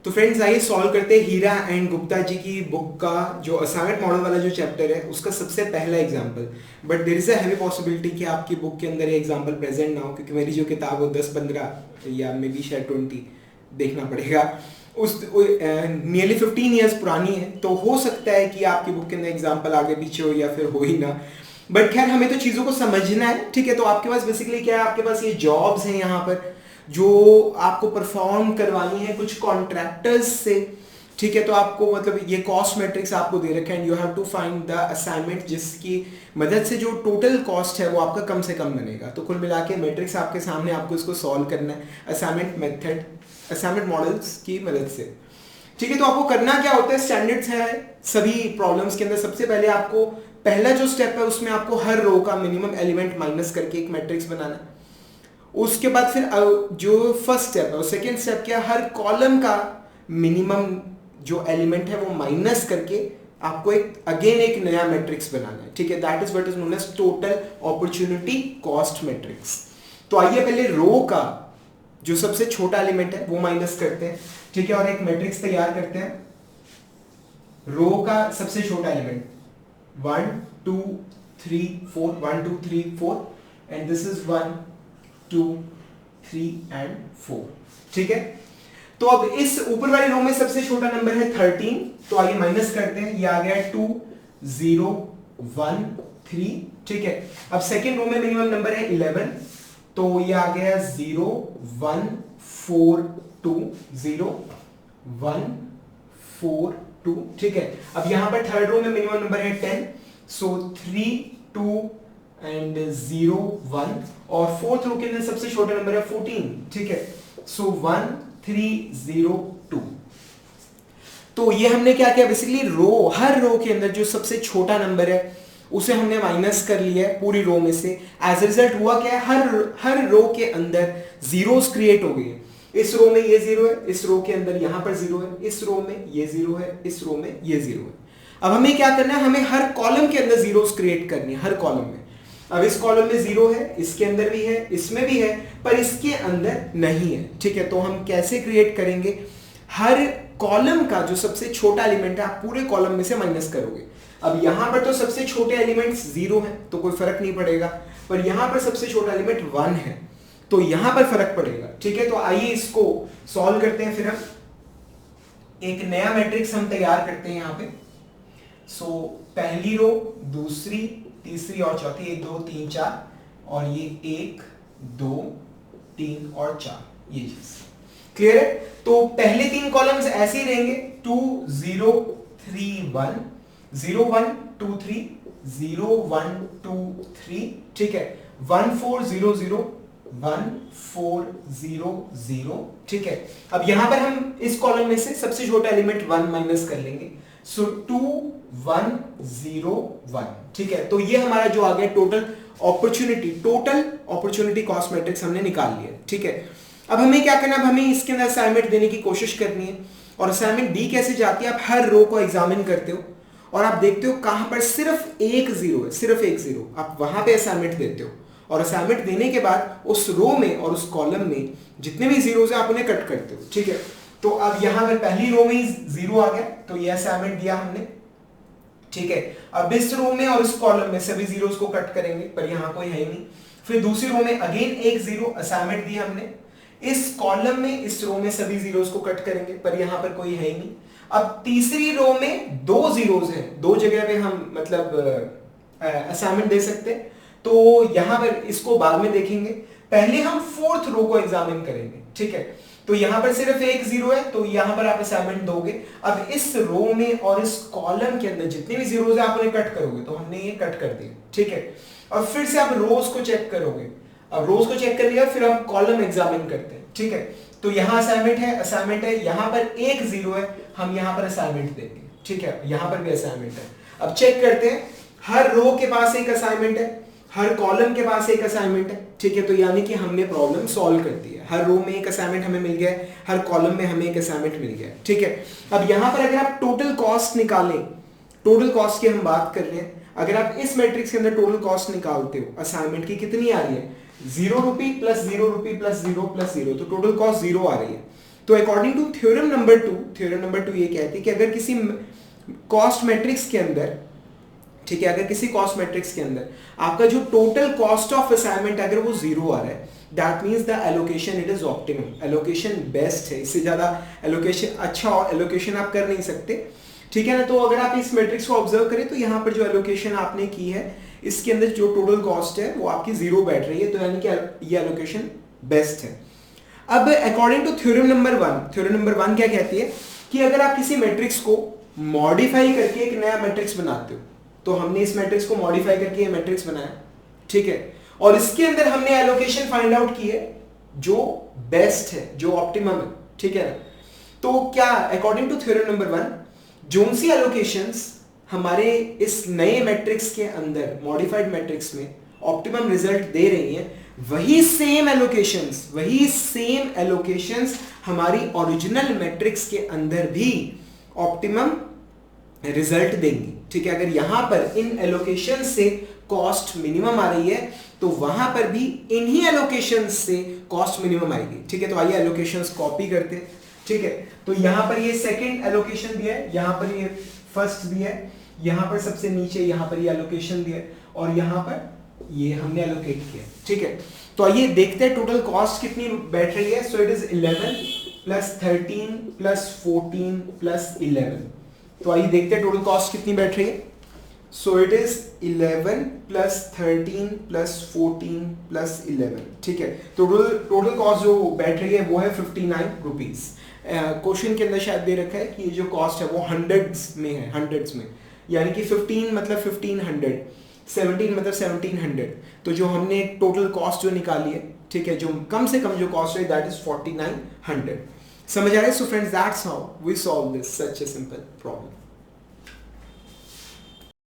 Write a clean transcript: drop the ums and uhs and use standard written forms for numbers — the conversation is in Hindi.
तो फ्रेंड्स आइए सॉल्व करते हैं हीरा एंड गुप्ता जी की बुक का जो असाइनमेंट मॉडल वाला जो चैप्टर है उसका सबसे पहला example. But there is a heavy possibility कि आपकी बुक के अंदर ये एग्जांपल प्रेजेंट ना हो, क्योंकि मेरी जो किताब हो 10-15 या मे बी शायद 20 देखना पड़ेगा, उस नियरली 15 ईयर्स पुरानी है। तो हो सकता है कि आपकी बुक के अंदर एग्जाम्पल आगे पीछे हो या फिर हो ही ना। बट खैर हमें तो चीज़ों को समझना है, ठीक है। तो आपके पास बेसिकली क्या है, आपके पास ये जॉब्स हैं यहाँ पर जो आपको परफॉर्म करवानी है कुछ कॉन्ट्रैक्टर्स से, ठीक है। तो आपको मतलब ये कॉस्ट मैट्रिक्स आपको दे रखा है and you have to find the assignment जिसकी मदद से जो टोटल कॉस्ट है वो आपका कम से कम बनेगा। तो कुल मिला के मैट्रिक्स आपके सामने, आपको इसको सॉल्व करना है असाइनमेंट मेथड, असाइनमेंट मॉडल्स की मदद से, ठीक है। तो आपको करना क्या होता है, स्टैंडर्ड्स है सभी प्रॉब्लम्स के अंदर। सबसे पहले आपको पहला जो स्टेप है उसमें आपको हर रो का मिनिमम एलिमेंट माइनस करके एक मैट्रिक्स बनाना है। उसके बाद फिर जो फर्स्ट स्टेप है और सेकेंड स्टेप क्या, हर कॉलम का मिनिमम जो एलिमेंट है वो माइनस करके आपको एक अगेन एक नया मैट्रिक्स बनाना है, ठीक है। That is what is known as total opportunity cost matrix. तो आइए पहले रो का जो सबसे छोटा एलिमेंट है वो माइनस करते हैं, ठीक है, और एक मैट्रिक्स तैयार करते हैं। रो का सबसे छोटा element 1 2 3 4 1 2 3 4 and this is 1 2 3 and 4, ठीक है। तो अब इस ऊपर वाली रो में सबसे छोटा नंबर है 13, तो आइए माइनस करते हैं। ये आ गया 2 0 1 3, ठीक है। अब सेकेंड रो में मिनिमम नंबर है 11, तो ये आ गया 0 1 4 2 0 1 4 2, ठीक है। अब यहां पर थर्ड रो में मिनिमम नंबर है 10, सो 3 2 एंड 0 1, और फोर्थ रो के अंदर सबसे छोटा नंबर है 14, ठीक है। सो 1 3 0 2। तो ये हमने क्या किया, बेसिकली रो, हर रो के अंदर जो सबसे छोटा नंबर है उसे हमने माइनस कर लिया है पूरी रो में से। एज ए रिजल्ट हुआ क्या है, हर रो के अंदर जीरोस क्रिएट हो गई है। इस रो में ये 0 है, इस रो के अंदर यहां पर 0 है, इस रो में ये 0 है, इस रो में ये 0 है। अब हमें क्या करना है, हमें हर कॉलम के अंदर जीरोस क्रिएट करनी है, हर कॉलम में। अब इस कॉलम में 0 है, इसके अंदर भी है, इसमें भी है, पर इसके अंदर नहीं है, ठीक है। तो हम कैसे क्रिएट करेंगे, हर कॉलम का जो सबसे छोटा एलिमेंट है आप पूरे कॉलम में से माइनस करोगे। अब यहां पर तो सबसे छोटे एलिमेंट्स 0 हैं तो कोई फर्क नहीं पड़ेगा, पर यहां पर सबसे छोटा एलिमेंट 1 है तो यहां पर फर्क पड़ेगा, ठीक है। तो आइए इसको सॉल्व करते हैं। फिर हम एक नया मैट्रिक्स हम तैयार करते हैं यहां पे। सो पहली रो, दूसरी, तीसरी और चौथी, 1 2 3 4, और ये 1 2 3 और 4, ये चीज क्लियर है। तो पहले 3 कॉलम्स ऐसे ही रहेंगे, 2 0 3 1 0 1 2 3 0 1 2 3, ठीक है। 1 4 0 0 1 4 0 0, ठीक है। अब यहां पर हम इस कॉलम में से सबसे छोटा एलिमेंट 1 माइनस कर लेंगे, सो 2 1 0 1, ठीक है। तो ये हमारा जो आ गया टोटल अपॉर्चुनिटी कॉस्ट मैट्रिक्स हमने निकाल लिया, ठीक है। अब हमें क्या करना है, अब हमें इसके अंदर असाइनमेंट देने की कोशिश करनी है। और असाइनमेंट दी कैसे जाती है, आप हर रो को एग्जामिन करते हो और आप देखते हो कहां पर सिर्फ एक 0 है, सिर्फ एक 0, आप वहां पे असाइनमेंट देते हो। और असाइनमेंट देने के बाद उस रो में और उस कॉलम में जितने भी जीरोस हैं आप उन्हें कट करते हो, ठीक है। तो अब यहां पर पहली रो में ही 0 आ गया तो ये असाइनमेंट दिया हमने, ठीक है। अब इस रो में और इस कॉलम में सभी जीरोस को कट करेंगे, पर यहां कोई है ही नहीं। फिर दूसरी रो में अगेन एक 0 असाइनमेंट दिया हमने, इस कॉलम में इस रो में सभी जीरोस को कट करेंगे, पर यहां पर कोई है ही नहीं। अब तीसरी रो में 2 जीरोस हैं, 2 जगह पे हम मतलब असाइनमेंट दे सकते हैं, तो यहां पर इसको बाद में देखेंगे। पहले हम फोर्थ रो को एग्जामिन करेंगे, ठीक है। तो यहां पर सिर्फ एक 0 है तो यहां पर आप असाइनमेंट दोगे। अब इस रो में और इस कॉलम के अंदर जितने भी जीरोस हैं आप उन्हें कट करोगे, तो हमने ये कट कर दिया, ठीक है। और फिर से आप रोज को चेक करोगे। अब रोज को चेक कर लिया, फिर हम कॉलम एग्जामिन करते हैं, ठीक है। तो यहां असाइनमेंट है, यहां पर एक 0 है, हम यहां पर असाइनमेंट देंगे, ठीक है। यहां पर भी असाइनमेंट है। अब चेक करते हैं, हर रो के पास एक असाइनमेंट है, हर कॉलम के पास एक असाइनमेंट है, ठीक है। तो यानी कि हमने प्रॉब्लम सॉल्व कर दी है। हर रो में एक असाइनमेंट हमें मिल गया है, हर कॉलम में हमें एक असाइनमेंट मिल गया है, ठीक है। अब यहां पर अगर आप टोटल कॉस्ट निकालें, टोटल कॉस्ट की हम बात कर रहे हैं, अगर आप इस मैट्रिक्स के अंदर टोटल कॉस्ट निकालते हो असाइनमेंट की, कितनी आ रही है, 0 rupee plus 0 rupee plus 0 plus 0, तो टोटल कॉस्ट 0 आ रही है। तो according to theorem number two ये कहती है कि अगर किसी कॉस्ट मैट्रिक्स के अंदर, ठीक है, अगर किसी कॉस्ट मैट्रिक्स के अंदर आपका जो टोटल कॉस्ट ऑफ असाइनमेंट अगर वो 0 आ रहा है, that means the allocation it is optimum, allocation best है, इससे ज्यादा एलोकेशन, अच्छा एलोकेशन आप कर नहीं सकते, ठीक है ना। तो अगर आप इस मैट्रिक्स को ऑब्जर्व करें तो यहाँ पर जो एलोकेशन आपने की है इसके अंदर जो टोटल कॉस्ट है वो आपकी 0 बैठ रही है, तो यानी कि ये एलोकेशन बेस्ट है। अब अकॉर्डिंग टू थ्योरम नंबर 1 क्या कहती है कि अगर आप किसी मैट्रिक्स को मॉडिफाई करके एक नया मैट्रिक्स बनाते हो, तो हमने इस मैट्रिक्स को मॉडिफाई करके ये मैट्रिक्स बनाया, ठीक है, और इसके अंदर हमने एलोकेशन फाइंड आउट की है जो बेस्ट है, जो ऑप्टिमम है, ठीक है ना। तो क्या according to theorem number 1 zone C allocations हमारे इस नए मैट्रिक्स के अंदर, मॉडिफाइड मैट्रिक्स में ऑप्टिमम रिजल्ट दे रही है, वही सेम एलोकेशंस हमारी ओरिजिनल मैट्रिक्स के अंदर भी ऑप्टिमम रिजल्ट देंगी, ठीक है। अगर यहां पर इन एलोकेशन से कॉस्ट मिनिमम आ रही है तो वहां पर भी इन्हीं एलोकेशन से कॉस्ट मिनिमम आएगी, ठीक है। तो आइए एलोकेशंस कॉपी करते हैं, ठीक है। तो यहां पर ये सेकंड एलोकेशन दिया है, यहां पर ये फर्स्ट दिया है, यहां पर सबसे नीचे यहां पर ये एलोकेशन दिया है, और यहां पर ये हमने एलोकेट किया, ठीक है। तो आइए देखते हैं टोटल कॉस्ट कितनी बैठ रही है। So it is 11 plus 13 plus 14 plus 11। तो आइए देखते हैं टोटल कॉस्ट कितनी बैठ रही है। So it is 11 plus 13 plus 14 plus 11, ठीक है। तो टोटल कॉस्ट जो बैठ रही है वो है 59 रुपीज। क्वेश्चन के अंदर शायद दे रखा है कि ये जो कॉस्ट है वो हंड्रेड्स में है, हंड्रेड्स में, यानी कि 15 मतलब 1500, 17 मतलब 1700। तो जो हमने टोटल कॉस्ट जो निकाली है, ठीक है, जो कम से कम जो कॉस्ट है दैट इज 4900। समझ आ रहा है? So friends that's how we solve this such a simple problem.